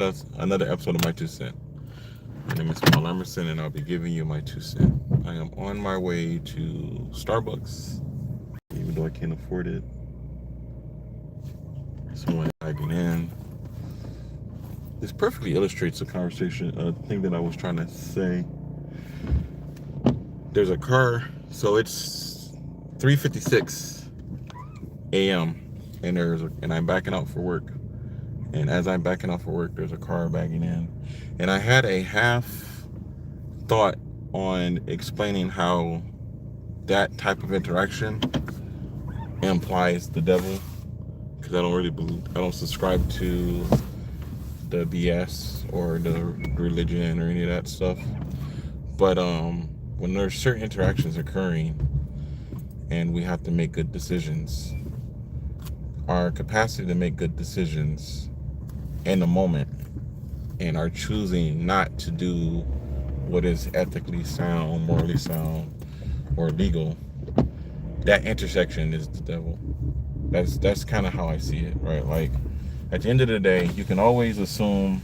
That's another episode of My 2 cent. My name is Paul Emerson, and I'll be giving you my 2 cent. I am on my way to Starbucks, even though I can't afford it. Someone lagging in. This perfectly illustrates the conversation, thing that I was trying to say. There's a car, so it's 3:56 a.m. and I'm backing out for work. And as I'm backing out for work, there's a car backing in. And I had a half thought on explaining how that type of interaction implies the devil, because I don't subscribe to the BS or the religion or any of that stuff. But when there's certain interactions occurring and we have to make good decisions, our capacity to make good decisions in the moment and are choosing not to do what is ethically sound, morally sound, or legal, that intersection is the devil. That's kind of how I see it, right? Like, at the end of the day, you can always assume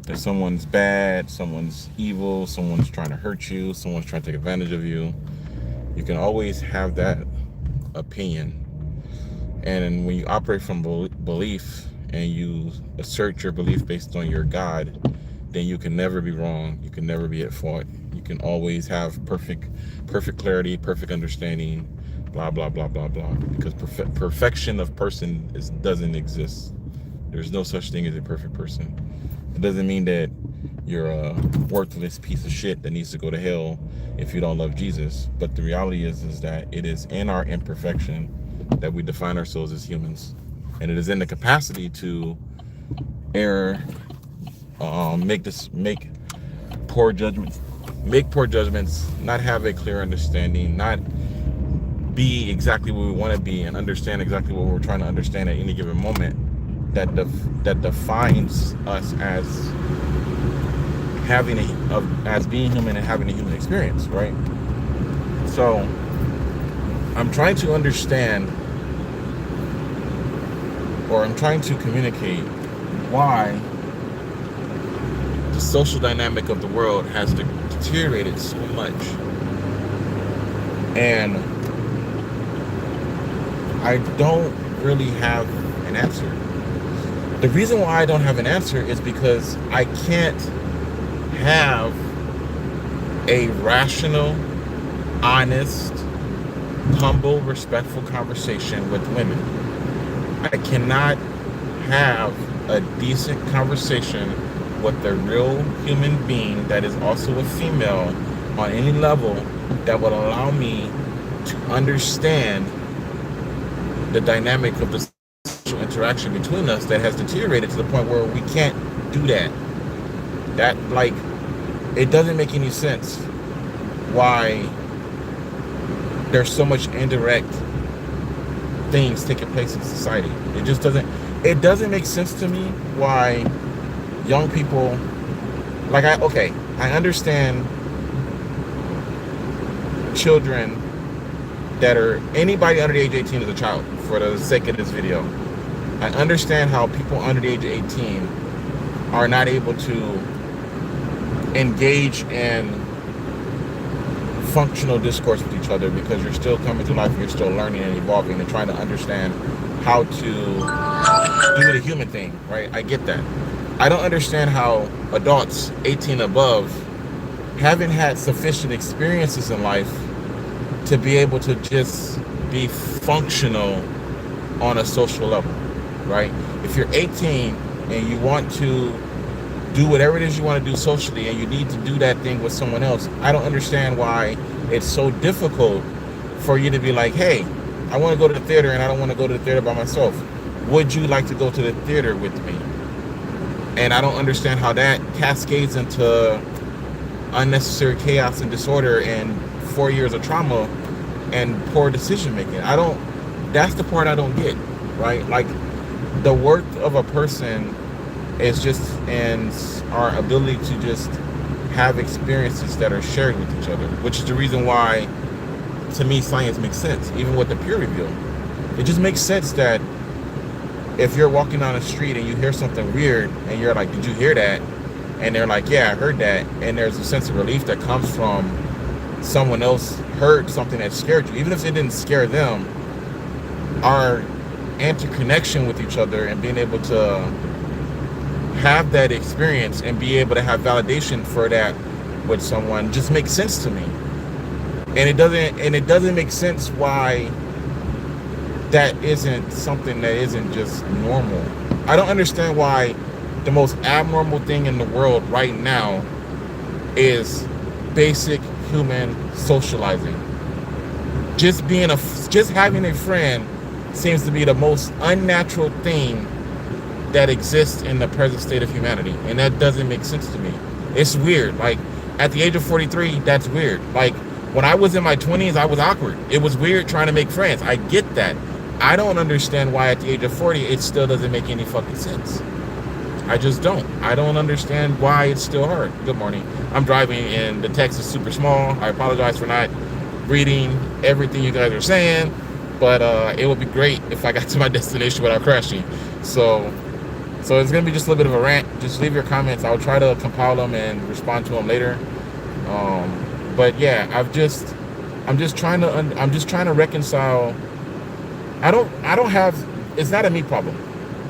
that someone's bad, someone's evil, someone's trying to hurt you, someone's trying to take advantage of you. You can always have that opinion. And when you operate from belief and you assert your belief based on your God, then you can never be wrong. You can never be at fault. You can always have perfect clarity, perfect understanding, blah, blah, blah, blah, blah. Because perfection of person doesn't exist. There's no such thing as a perfect person. It doesn't mean that you're a worthless piece of shit that needs to go to hell if you don't love Jesus. But the reality is that it is in our imperfection that we define ourselves as humans. And it is in the capacity to err, make poor judgments, not have a clear understanding, not be exactly what we want to be, and understand exactly what we're trying to understand at any given moment. That defines us as as being human and having a human experience, right? So I'm trying to understand, or I'm trying to communicate why the social dynamic of the world has deteriorated so much. And I don't really have an answer. The reason why I don't have an answer is because I can't have a rational, honest, humble, respectful conversation with women. I cannot have a decent conversation with a real human being that is also a female on any level that would allow me to understand the dynamic of the social interaction between us that has deteriorated to the point where we can't do that. That, like, it doesn't make any sense why there's so much indirect things taking place in society. It doesn't make sense to me why young people, I understand children that are, anybody under the age of 18 is a child for the sake of this video. I understand how people under the age of 18 are not able to engage in functional discourse with each other because you're still coming to life, you're still learning and evolving and trying to understand how to do the human thing, right? I get that. I don't understand how adults 18 above haven't had sufficient experiences in life to be able to just be functional on a social level, right? If you're 18 and you want to do whatever it is you want to do socially and you need to do that thing with someone else, I don't understand why it's so difficult for you to be like, hey, I want to go to the theater and I don't want to go to the theater by myself. Would you like to go to the theater with me? And I don't understand how that cascades into unnecessary chaos and disorder and 4 years of trauma and poor decision making. That's the part I don't get, right? Like, the worth of a person is just in our ability to just have experiences that are shared with each other, which is the reason why, to me, science makes sense, even with the peer review. It just makes sense that if you're walking down the street and you hear something weird and you're like, did you hear that? And they're like, yeah, I heard that. And there's a sense of relief that comes from someone else heard something that scared you. Even if it didn't scare them, our interconnection with each other and being able to have that experience and be able to have validation for that with someone just makes sense to me. And it doesn't make sense why that isn't something that isn't just normal. I don't understand why the most abnormal thing in the world right now is basic human socializing. Just having a friend seems to be the most unnatural thing that exists in the present state of humanity, and that doesn't make sense to me. It's weird. Like, at the age of 43, that's weird. Like, when I was in my 20s, I was awkward. It was weird trying to make friends. I get that. I don't understand why at the age of 40 it still doesn't make any fucking sense. I just don't. I don't understand why it's still hard. Good morning. I'm driving and the text is super small. I apologize for not reading everything you guys are saying, but it would be great if I got to my destination without crashing. So it's gonna be just a little bit of a rant. Just leave your comments. I'll try to compile them and respond to them later. But yeah, I'm just trying to reconcile. It's not a me problem.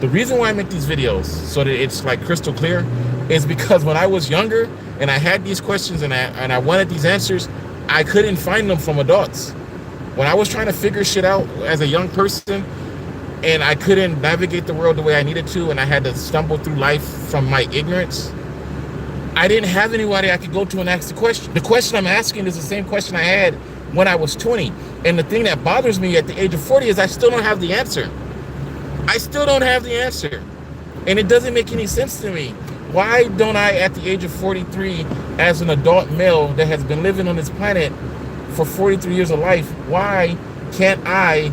The reason why I make these videos so that it's like crystal clear is because when I was younger and I had these questions and I wanted these answers, I couldn't find them from adults. When I was trying to figure shit out as a young person and I couldn't navigate the world the way I needed to, and I had to stumble through life from my ignorance, I didn't have anybody I could go to and ask the question. The question I'm asking is the same question I had when I was 20. And the thing that bothers me at the age of 40 is I still don't have the answer. I still don't have the answer. And it doesn't make any sense to me. Why don't I, at the age of 43, as an adult male that has been living on this planet for 43 years of life, why can't I,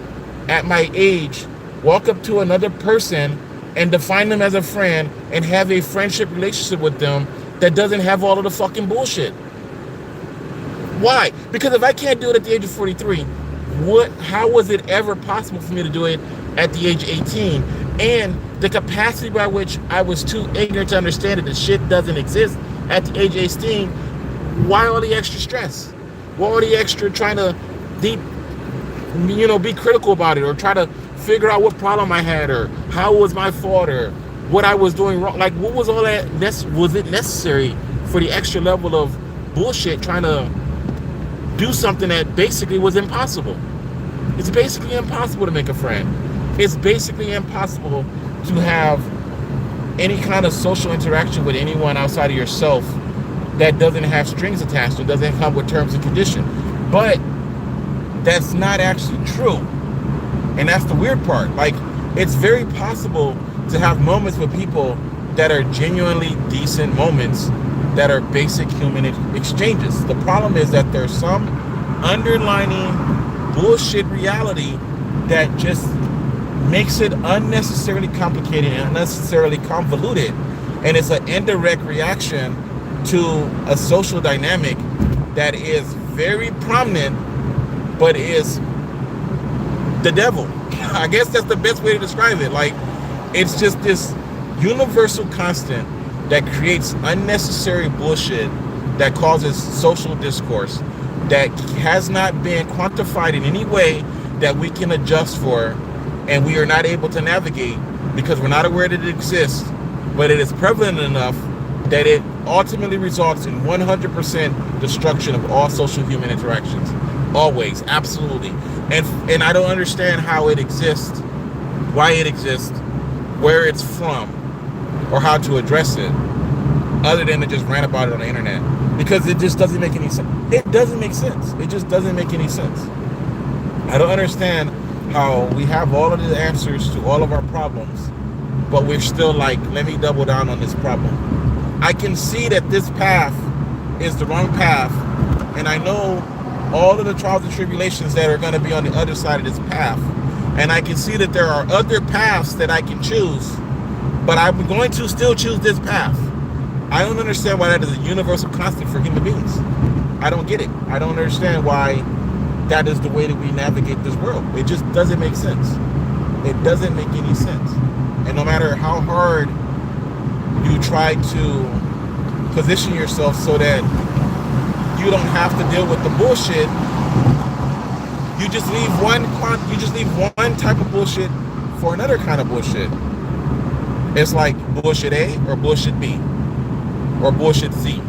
at my age, walk up to another person and define them as a friend and have a friendship relationship with them that doesn't have all of the fucking bullshit? Why? Because if I can't do it at the age of 43, how was it ever possible for me to do it at the age 18? And the capacity by which I was too ignorant to understand that the shit doesn't exist at the age of 18, why all the extra stress? Why all the extra trying to be critical about it, or try to figure out what problem I had, or how it was my fault, or what I was doing wrong? Like, what was all that? Was it necessary for the extra level of bullshit trying to do something that basically was impossible? It's basically impossible to make a friend. It's basically impossible to have any kind of social interaction with anyone outside of yourself that doesn't have strings attached and doesn't come with terms and conditions. But that's not actually true. And that's the weird part. Like, it's very possible to have moments with people that are genuinely decent moments that are basic human exchanges. The problem is that there's some underlining bullshit reality that just makes it unnecessarily complicated and unnecessarily convoluted. And it's an indirect reaction to a social dynamic that is very prominent, but is the devil. I guess that's the best way to describe it. Like, it's just this universal constant that creates unnecessary bullshit that causes social discourse that has not been quantified in any way that we can adjust for, and we are not able to navigate because we're not aware that it exists, but it is prevalent enough that it ultimately results in 100% destruction of all social human interactions. Always, absolutely. And I don't understand how it exists, why it exists, where it's from, or how to address it, other than to just rant about it on the internet, because it just doesn't make any sense. It doesn't make sense. It just doesn't make any sense. I don't understand how we have all of the answers to all of our problems, but we're still like, let me double down on this problem. I can see that this path is the wrong path, and I know all of the trials and tribulations that are going to be on the other side of this path, and I can see that there are other paths that I can choose, but I'm going to still choose this path. I don't understand why that is a universal constant for human beings. I don't get it. I don't understand why that is the way that we navigate this world. It just doesn't make sense. It doesn't make any sense. And no matter how hard you try to position yourself so that you don't have to deal with the bullshit, you just leave one type of bullshit for another kind of bullshit. It's like bullshit A or bullshit B or bullshit C.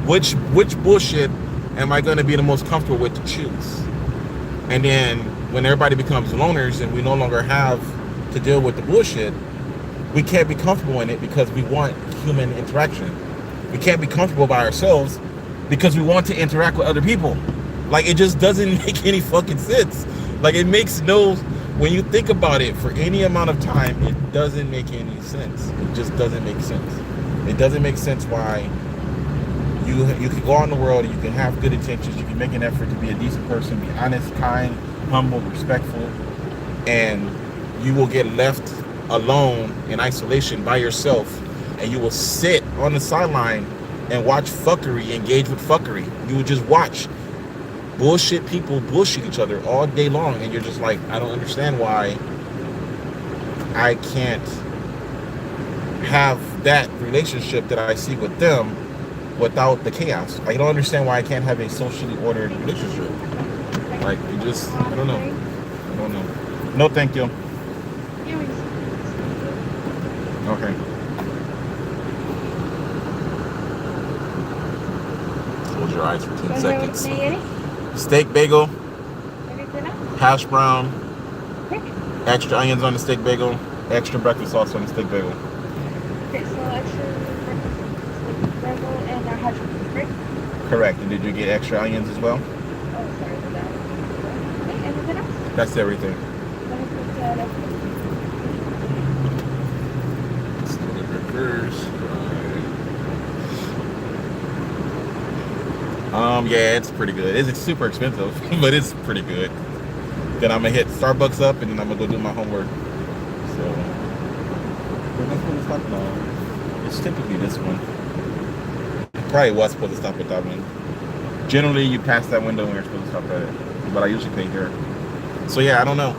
Which bullshit am I going to be the most comfortable with to choose? And then when everybody becomes loners and we no longer have to deal with the bullshit, we can't be comfortable in it because we want human interaction. We can't be comfortable by ourselves because we want to interact with other people. Like, it just doesn't make any fucking sense. Like, it makes no, when you think about it for any amount of time, it doesn't make any sense. It just doesn't make sense. It doesn't make sense why you can go out in the world and you can have good intentions, you can make an effort to be a decent person, be honest, kind, humble, respectful, and you will get left alone in isolation by yourself, and you will sit on the sideline and watch fuckery, engage with fuckery. You will just watch bullshit people bullshit each other all day long, and you're just like, I don't understand why I can't have that relationship that I see with them without the chaos. I don't understand why I can't have a socially ordered relationship. Like, it just, I don't know. I don't know. No, thank you. Okay. Close your eyes for 10 seconds. Steak bagel, hash brown, extra onions on the steak bagel, extra breakfast sauce on the steak bagel. Okay, so extra breakfast bagel and a hash brown, right? Correct. And did you get extra onions as well? Oh, sorry for that. Okay, anything else? That's everything. Let me put that up. Let's do the reverse. Yeah, it's pretty good. It's super expensive, but it's pretty good. Then I'm gonna hit Starbucks up, and then I'm gonna go do my homework. So, let's put the stop now. It's typically this one. Probably was supposed to stop at that one. Generally, you pass that window when you're supposed to stop at it, but I usually pay here. So yeah, I don't know.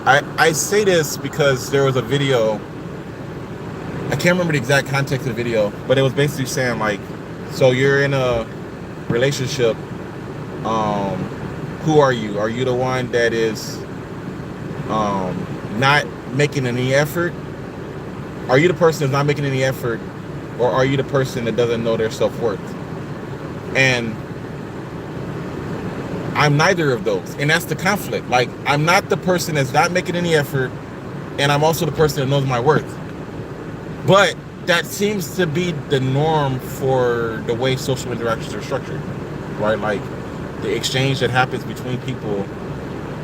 I say this because there was a video. I can't remember the exact context of the video, but it was basically saying, like, so you're in a relationship, who are you? Are you the one that is not making any effort? Are you the person that's not making any effort, or are you the person that doesn't know their self-worth? And I'm neither of those, and that's the conflict. Like, I'm not the person that's not making any effort, and I'm also the person that knows my worth. But that seems to be the norm for the way social interactions are structured, right? Like, the exchange that happens between people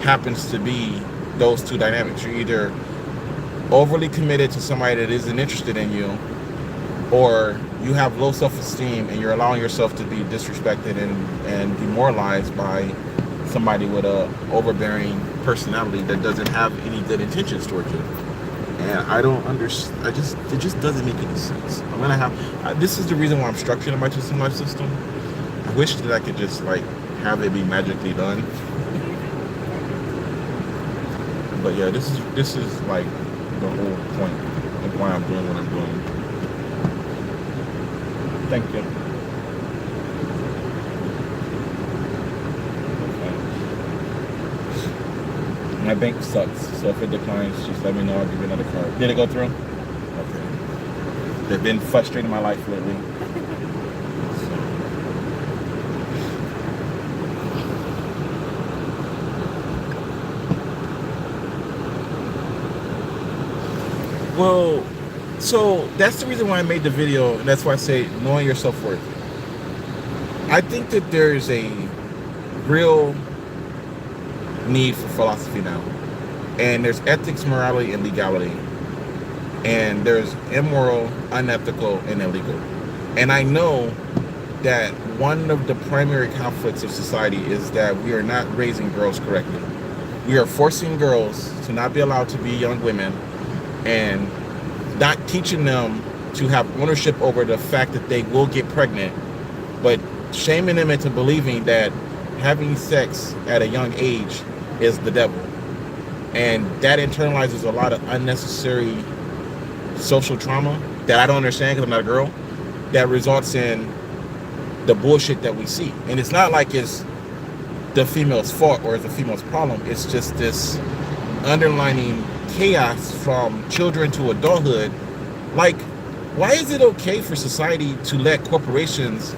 happens to be those two dynamics. You're either overly committed to somebody that isn't interested in you, or you have low self-esteem and you're allowing yourself to be disrespected and demoralized by somebody with a overbearing personality that doesn't have any good intentions towards you. And I don't understand. It just doesn't make any sense. I'm gonna have. This is the reason why I'm structuring my system. I wish that I could just, like, have it be magically done. But yeah, this is like the whole point of why I'm doing what I'm doing. Thank you. Okay. My bank sucks, so if it declines, just let me know. I'll give you another card. Did it go through? Okay. They've been frustrating my life lately. Well, so that's the reason why I made the video, and that's why I say knowing your self-worth. I think that there's a real need for philosophy now. And there's ethics, morality, and legality. And there's immoral, unethical, and illegal. And I know that one of the primary conflicts of society is that we are not raising girls correctly. We are forcing girls to not be allowed to be young women, and not teaching them to have ownership over the fact that they will get pregnant, but shaming them into believing that having sex at a young age is the devil. And that internalizes a lot of unnecessary social trauma that I don't understand because I'm not a girl, that results in the bullshit that we see. And it's not like it's the female's fault or it's the female's problem. It's just this underlining chaos from children to adulthood. Like, why is it okay for society to let corporations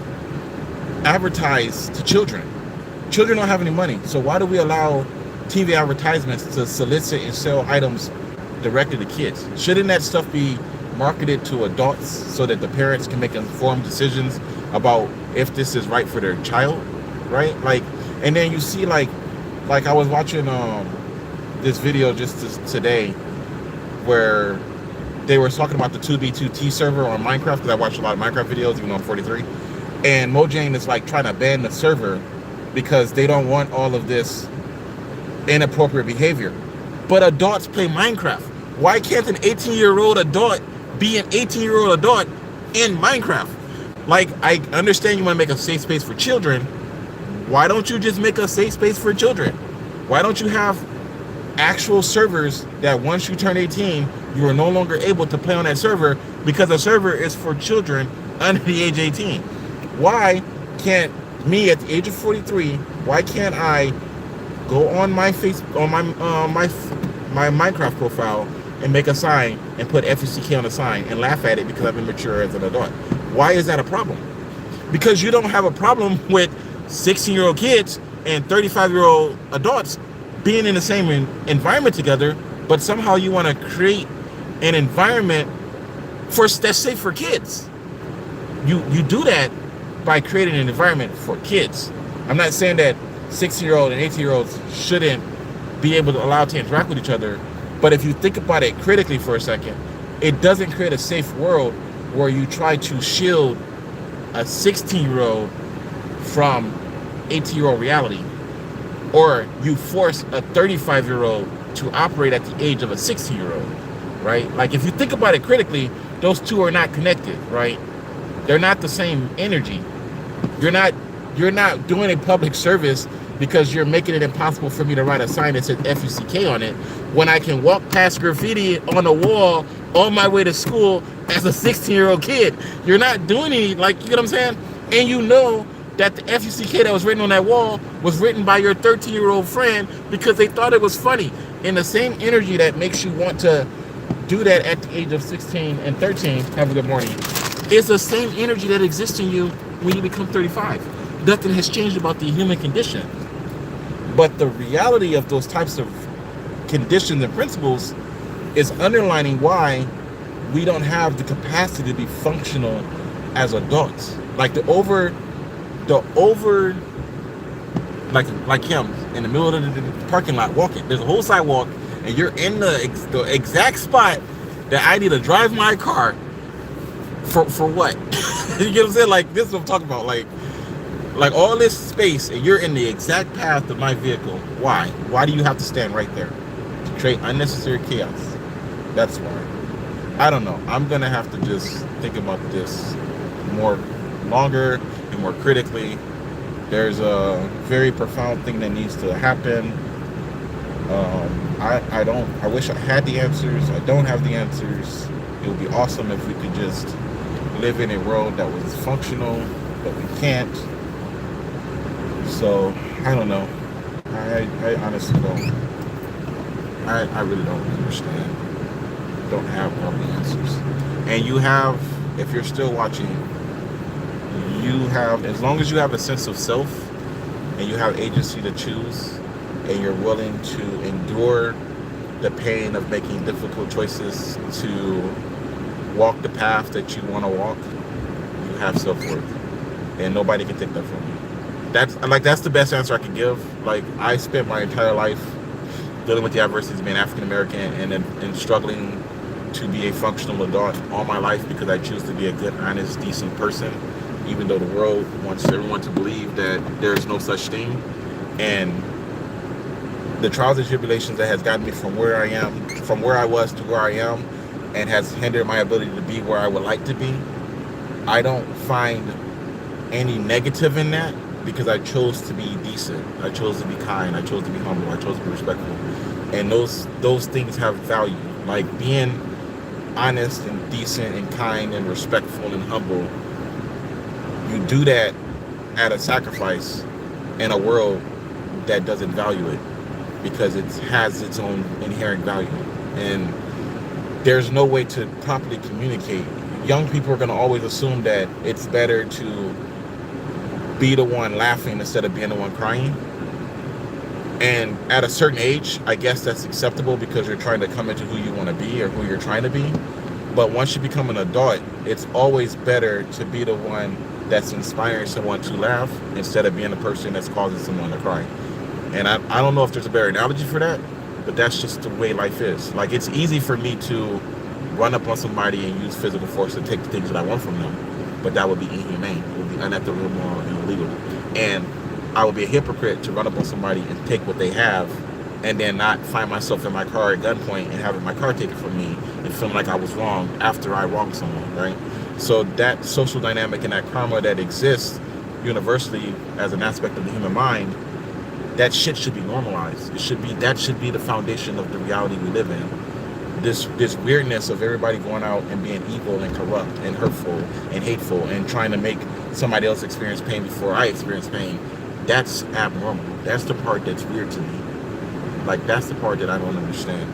advertise to children? Children don't have any money, so why do we allow TV advertisements to solicit and sell items directed to kids? Shouldn't that stuff be marketed to adults so that the parents can make informed decisions about if this is right for their child, right? Like, and then you see like I was watching this video just today where they were talking about the 2B2T server on Minecraft, because I watch a lot of Minecraft videos even though I'm 43, and Mojang is like trying to ban the server because they don't want all of this inappropriate behavior. But adults play Minecraft. Why can't an 18-year-old adult be an 18-year-old adult in Minecraft? Like, I understand you want to make a safe space for children. Why don't you just make a safe space for children? Why don't you have actual servers that once you turn 18, you are no longer able to play on that server because the server is for children under the age 18? Why can't me at the age of 43, why can't I go on my my Minecraft profile and make a sign and put FUCK on the sign and laugh at it because I've been mature as an adult? Why is that a problem? Because you don't have a problem with 16-year-old kids and 35-year-old adults being in the same environment together, but somehow you want to create an environment that's safe for kids. You do that by creating an environment for kids. I'm not saying that 16-year-old and 18-year-olds shouldn't be able to allow to interact with each other, but if you think about it critically for a second, it doesn't create a safe world where you try to shield a 16-year-old from 18-year-old reality, or you force a 35-year-old to operate at the age of a 16-year-old, right? Like, if you think about it critically, those two are not connected, right? They're not the same energy. You're not doing a public service because you're making it impossible for me to write a sign that says FUCK on it when I can walk past graffiti on a wall on my way to school as a 16-year-old kid. You're not doing any, like, you know what I'm saying? And you know that the FUCK that was written on that wall was written by your 13-year-old friend because they thought it was funny. And the same energy that makes you want to do that at the age of 16 and 13, have a good morning, is the same energy that exists in you when you become 35. Nothing has changed about the human condition. But the reality of those types of conditions and principles is underlining why we don't have the capacity to be functional as adults. Like like him in the middle of the parking lot walking. There's a whole sidewalk, and you're in the exact spot that I need to drive my car for what? You get what I'm saying? Like, this is what I'm talking about. Like all this space, and you're in the exact path of my vehicle. Why? Why do you have to stand right there? To create unnecessary chaos. That's why. I don't know. I'm gonna have to just think about this more longer and more critically. There's a very profound thing that needs to happen. I wish I had the answers. I don't have the answers. It would be awesome if we could just live in a world that was functional, but we can't. So I don't know. I honestly don't. I really don't understand. Don't have all the answers. And you have, if you're still watching, you have, as long as you have a sense of self and you have agency to choose and you're willing to endure the pain of making difficult choices to walk the path that you want to walk, you have self-worth. And nobody can take that from you. That's the best answer I can give. Like, I spent my entire life dealing with the adversities of being African American and struggling to be a functional adult all my life because I choose to be a good, honest, decent person, even though the world wants everyone to believe that there's no such thing. And the trials and tribulations that has gotten me from where I am, from where I was to where I am, and has hindered my ability to be where I would like to be, I don't find any negative in that, because I chose to be decent, I chose to be kind, I chose to be humble, I chose to be respectful, and those things have value. Like being honest and decent and kind and respectful and humble, you do that at a sacrifice in a world that doesn't value it because it has its own inherent value. And there's no way to properly communicate. Young people are going to always assume that it's better to be the one laughing instead of being the one crying. And at a certain age, I guess that's acceptable because you're trying to come into who you want to be or who you're trying to be. But once you become an adult, it's always better to be the one that's inspiring someone to laugh instead of being the person that's causing someone to cry. And I don't know if there's a better analogy for that, but that's just the way life is. Like, it's easy for me to run up on somebody and use physical force to take the things that I want from them, but that would be inhumane. It would be unethical, immoral, and illegal. And I would be a hypocrite to run up on somebody and take what they have and then not find myself in my car at gunpoint and having my car taken from me and feeling like I was wrong after I wronged someone, right? So that social dynamic and that karma that exists universally as an aspect of the human mind, that shit should be normalized. That should be the foundation of the reality we live in. This weirdness of everybody going out and being evil and corrupt and hurtful and hateful and trying to make somebody else experience pain before I experience pain, that's abnormal. That's the part that's weird to me. Like, that's the part that I don't understand.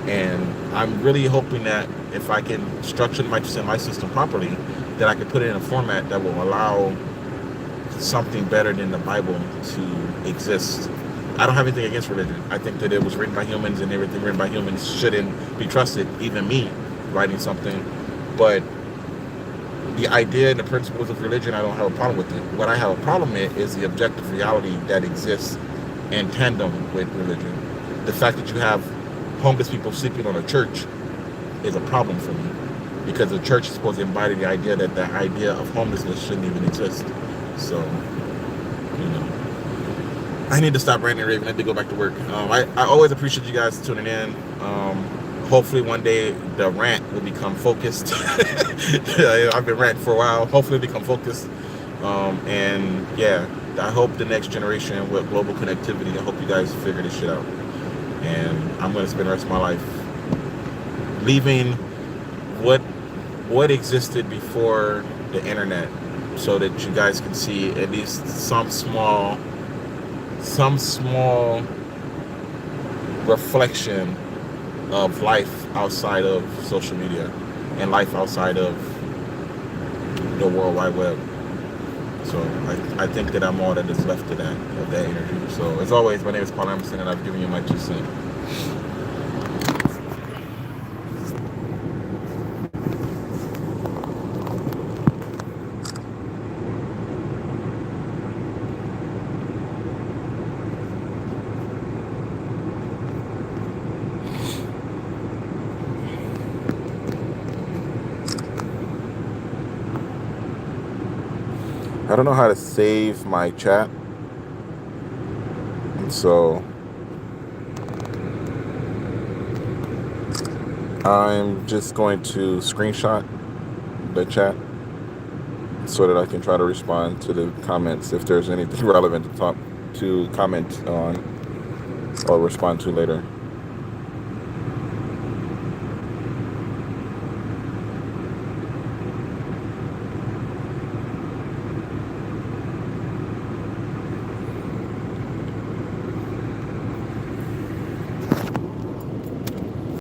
And I'm really hoping that if I can structure my system properly, that I can put it in a format that will allow something better than the Bible to exist. I don't have anything against religion. I think that it was written by humans and everything written by humans shouldn't be trusted, even me writing something. But the idea and the principles of religion, I don't have a problem with it. What I have a problem with is the objective reality that exists in tandem with religion. The fact that you have homeless people sleeping on a church is a problem for me because the church is supposed to embody the idea that the idea of homelessness shouldn't even exist. So, I need to stop ranting and raving. I need to go back to work. I always appreciate you guys tuning in. Hopefully one day the rant will become focused. I've been ranting for a while. Hopefully it'll become focused. And yeah, I hope the next generation with global connectivity, I hope you guys figure this shit out. And I'm going to spend the rest of my life leaving what existed before the internet so that you guys can see at least some small reflection of life outside of social media and life outside of the World Wide Web. So I think that I'm all that is left of that energy. So as always, my name is Paul Emerson, and I've given you my 2 cents. I don't know how to save my chat, so I'm just going to screenshot the chat so that I can try to respond to the comments if there's anything relevant to comment on or respond to later.